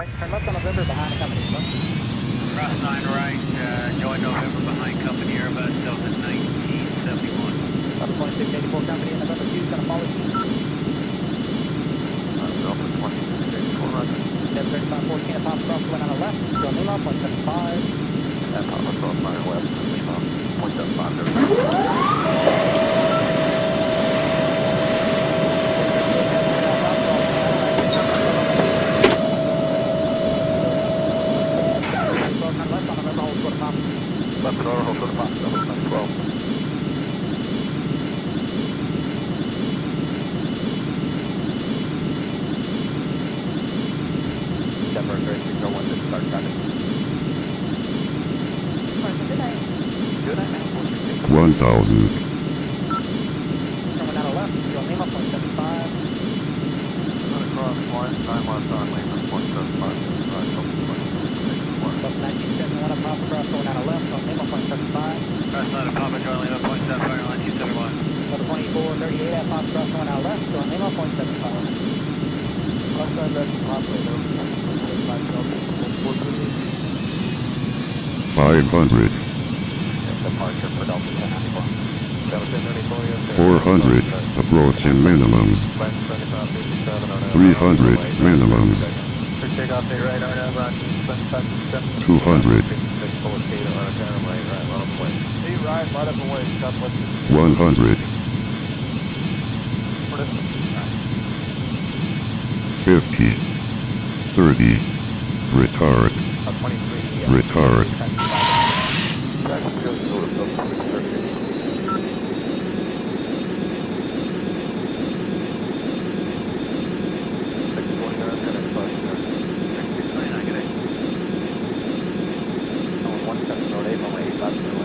right, turn left on November behind the company. Cross 9 right, join November behind company Airbus Delta 1971. Level 2684 company in November 2 is going to follow you. Delta 2684, roger. 73514 at Papa Cross going on the left, still Lima, 0.75. And Papa Cross 9 west, Lima, 0.75. Left and over, hold for the Papa, Delta 912. Denver 3601, discharge traffic. Good night. Good night, man. 1000. Coming out of left, still Lima, 0.75. Not across, line, 9 left on Lima, 0.75. Left 1971 at Papa Cross going out of left, still Lima, 0.75. Cross 9 at Papa, join Lima, 0.75, 1971. Level 2438 at Papa Cross going out left, still Lima, 0.75. Cross 9 left to Papa, Delta 500. Departure for Delta 1094. Delta 1094, yes, sir. 400. Approaching minimums. 300 minimums. Takeoff day right, RNAV, Roger, 200. Full skate on a down right, right up away. Hey, right up away, stop what's 100. 50. 30. Retard. 23. Retard. One 708 on my 8 left.